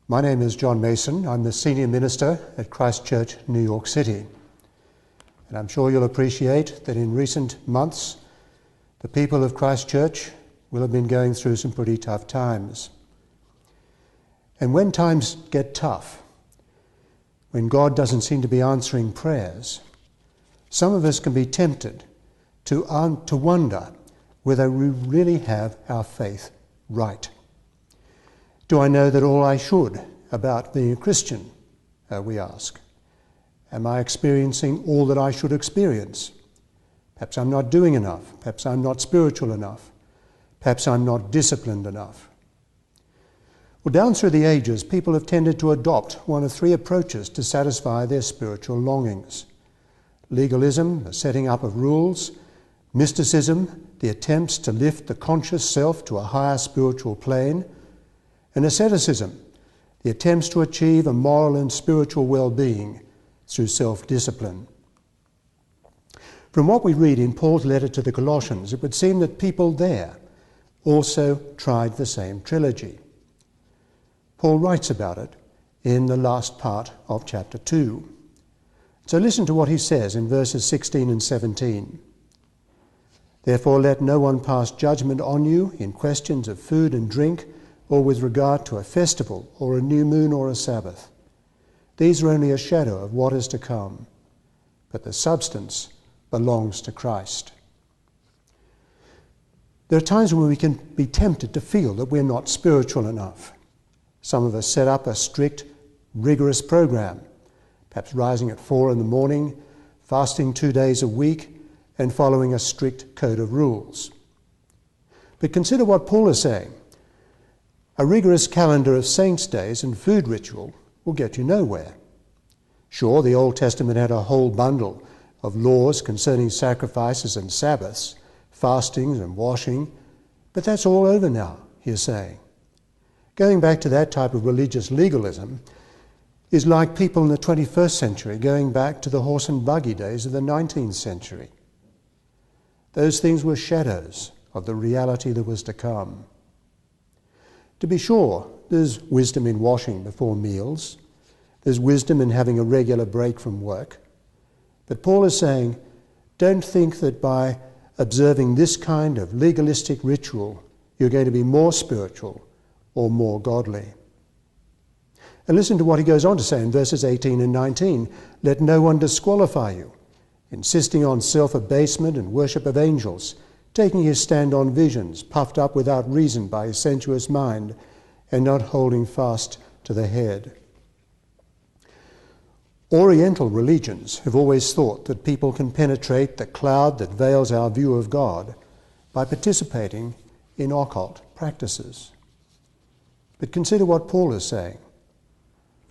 My name is John Mason. I'm the Senior Minister at Christ Church, New York City. And I'm sure you'll appreciate that in recent months, the people of Christ Church will have been going through some pretty tough times. And when times get tough, when God doesn't seem to be answering prayers, some of us can be tempted to wonder whether we really have our faith right. Do I know that all I should about being a Christian, we ask? Am I experiencing all that I should experience? Perhaps I'm not doing enough. Perhaps I'm not spiritual enough. Perhaps I'm not disciplined enough. Well, down through the ages, people have tended to adopt one of three approaches to satisfy their spiritual longings. Legalism, the setting up of rules; mysticism, the attempts to lift the conscious self to a higher spiritual plane; and asceticism, the attempts to achieve a moral and spiritual well-being through self-discipline. From what we read in Paul's letter to the Colossians, it would seem that people there also tried the same trilogy. Paul writes about it in the last part of chapter 2. So listen to what he says in verses 16 and 17. "Therefore let no one pass judgment on you in questions of food and drink, or with regard to a festival, or a new moon, or a Sabbath. These are only a shadow of what is to come, but the substance belongs to Christ." There are times when we can be tempted to feel that we're not spiritual enough. Some of us set up a strict, rigorous program, perhaps rising at 4 in the morning, fasting 2 days a week, and following a strict code of rules. But consider what Paul is saying. A rigorous calendar of saints' days and food ritual will get you nowhere. Sure, the Old Testament had a whole bundle of laws concerning sacrifices and Sabbaths, fastings and washing, but that's all over now, he's saying. Going back to that type of religious legalism is like people in the 21st century going back to the horse and buggy days of the 19th century. Those things were shadows of the reality that was to come. To be sure, there's wisdom in washing before meals. There's wisdom in having a regular break from work. But Paul is saying, don't think that by observing this kind of legalistic ritual, you're going to be more spiritual or more godly. And listen to what he goes on to say in verses 18 and 19. "Let no one disqualify you, insisting on self-abasement and worship of angels, taking his stand on visions, puffed up without reason by his sensuous mind, and not holding fast to the head." Oriental religions have always thought that people can penetrate the cloud that veils our view of God by participating in occult practices. But consider what Paul is saying.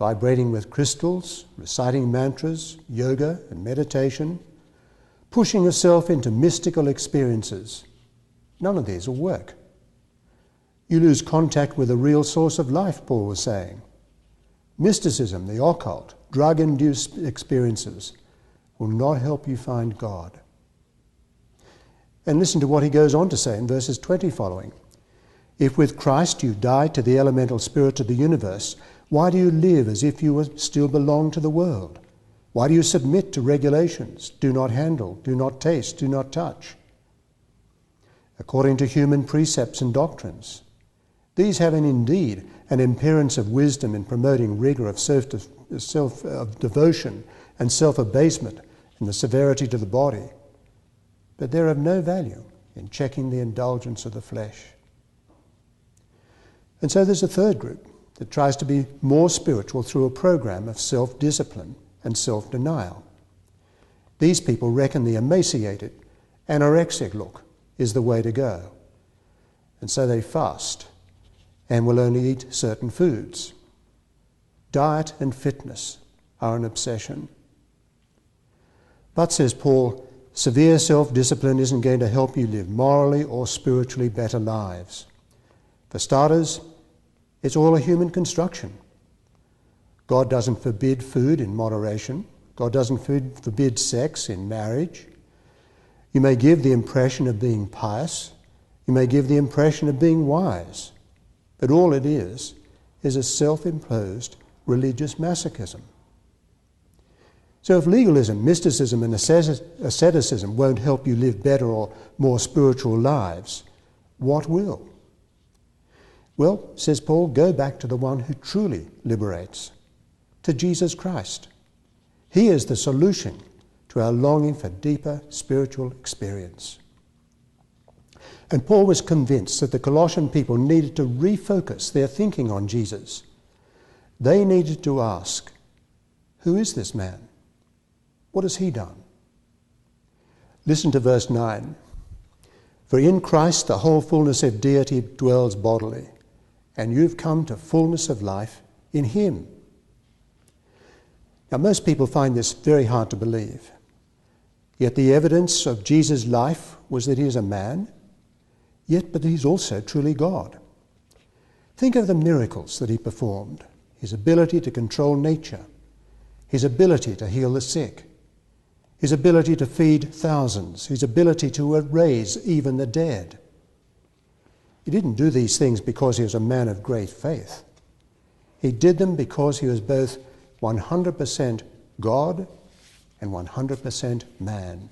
Vibrating with crystals, reciting mantras, yoga and meditation, pushing yourself into mystical experiences, none of these will work. You lose contact with the real source of life, Paul was saying. Mysticism, the occult, drug-induced experiences will not help you find God. And listen to what he goes on to say in verses 20 following. "If with Christ you died to the elemental spirit of the universe, why do you live as if you still belong to the world? Why do you submit to regulations? Do not handle, do not taste, do not touch. According to human precepts and doctrines. These have indeed an appearance of wisdom in promoting rigor of devotion and self-abasement and the severity to the body, but they're of no value in checking the indulgence of the flesh." And so there's a third group that tries to be more spiritual through a program of self-discipline and self-denial. These people reckon the emaciated, anorexic look is the way to go. And so they fast and will only eat certain foods. Diet and fitness are an obsession. But, says Paul, severe self-discipline isn't going to help you live morally or spiritually better lives. For starters, it's all a human construction. God doesn't forbid food in moderation. God doesn't forbid sex in marriage. You may give the impression of being pious. You may give the impression of being wise. But all it is is a self-imposed religious masochism. So if legalism, mysticism and asceticism won't help you live better or more spiritual lives, what will? Well, says Paul, go back to the one who truly liberates, to Jesus Christ. He is the solution to our longing for deeper spiritual experience. And Paul was convinced that the Colossian people needed to refocus their thinking on Jesus. They needed to ask, who is this man? What has he done? Listen to verse 9. For in Christ the whole fullness of deity dwells bodily, and you've come to fullness of life in him. Now, most people find this very hard to believe. Yet the evidence of Jesus' life was that he is a man, but he's also truly God. Think of the miracles that he performed, his ability to control nature, his ability to heal the sick, his ability to feed thousands, his ability to raise even the dead. He didn't do these things because he was a man of great faith. He did them because he was both 100% God and 100% man.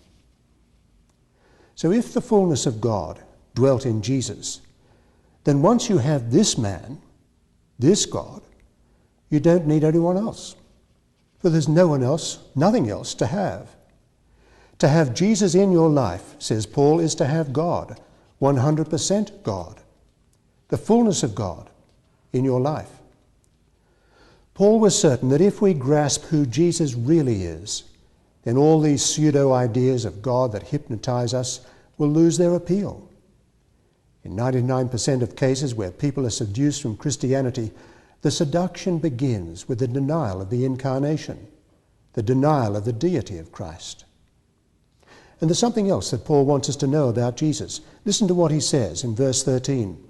So if the fullness of God dwelt in Jesus, then once you have this man, this God, you don't need anyone else. For there's no one else, nothing else to have. To have Jesus in your life, says Paul, is to have God, 100% God, the fullness of God in your life. Paul was certain that if we grasp who Jesus really is, then all these pseudo-ideas of God that hypnotize us will lose their appeal. In 99% of cases where people are seduced from Christianity, the seduction begins with the denial of the incarnation, the denial of the deity of Christ. And there's something else that Paul wants us to know about Jesus. Listen to what he says in verse 13.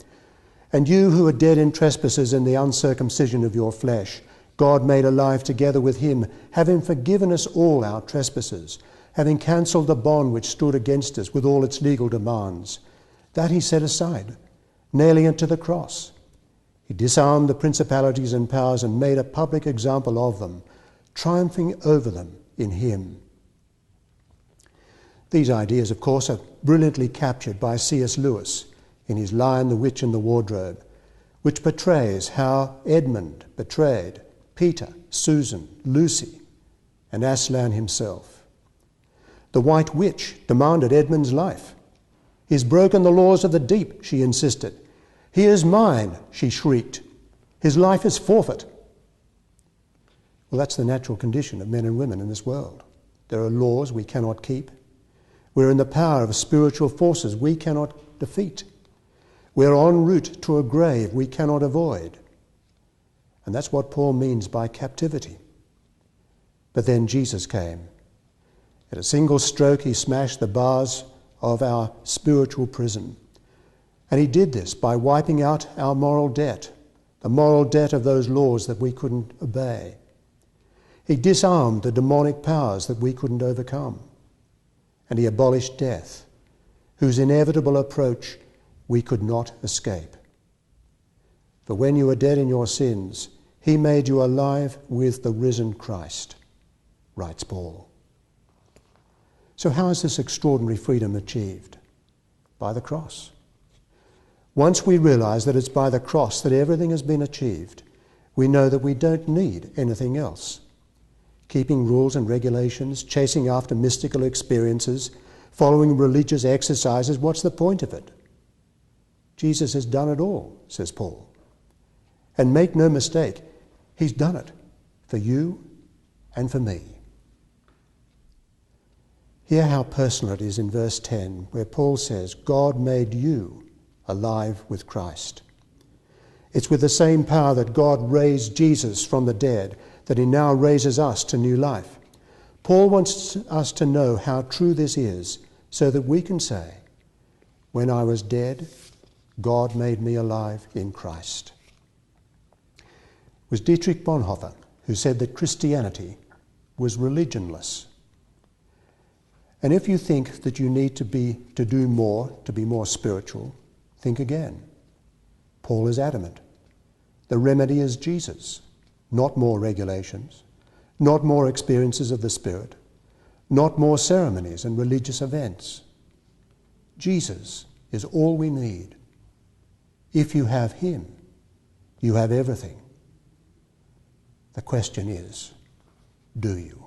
And you who are dead in trespasses and the uncircumcision of your flesh, God made alive together with him, having forgiven us all our trespasses, having cancelled the bond which stood against us with all its legal demands. That he set aside, nailing it to the cross. He disarmed the principalities and powers and made a public example of them, triumphing over them in him. These ideas, of course, are brilliantly captured by C.S. Lewis in his Lion, the Witch and the Wardrobe, which portrays how Edmund betrayed Peter, Susan, Lucy, and Aslan himself. The White Witch demanded Edmund's life. He's broken the laws of the deep, she insisted. He is mine, she shrieked. His life is forfeit. Well, that's the natural condition of men and women in this world. There are laws we cannot keep. We're in the power of spiritual forces we cannot defeat. We're en route to a grave we cannot avoid. And that's what Paul means by captivity. But then Jesus came. At a single stroke, he smashed the bars of our spiritual prison. And he did this by wiping out our moral debt, the moral debt of those laws that we couldn't obey. He disarmed the demonic powers that we couldn't overcome. And he abolished death, whose inevitable approach we could not escape. For when you were dead in your sins, he made you alive with the risen Christ, writes Paul. So how is this extraordinary freedom achieved? By the cross. Once we realize that it's by the cross that everything has been achieved, we know that we don't need anything else. Keeping rules and regulations, chasing after mystical experiences, following religious exercises, what's the point of it? Jesus has done it all, says Paul. And make no mistake, he's done it for you and for me. Hear how personal it is in verse 10, where Paul says, God made you alive with Christ. It's with the same power that God raised Jesus from the dead that he now raises us to new life. Paul wants us to know how true this is so that we can say, when I was dead, God made me alive in Christ. It was Dietrich Bonhoeffer who said that Christianity was religionless. And if you think that you need to do more, to be more spiritual, think again. Paul is adamant. The remedy is Jesus, not more regulations, not more experiences of the Spirit, not more ceremonies and religious events. Jesus is all we need. If you have him, you have everything. The question is, do you?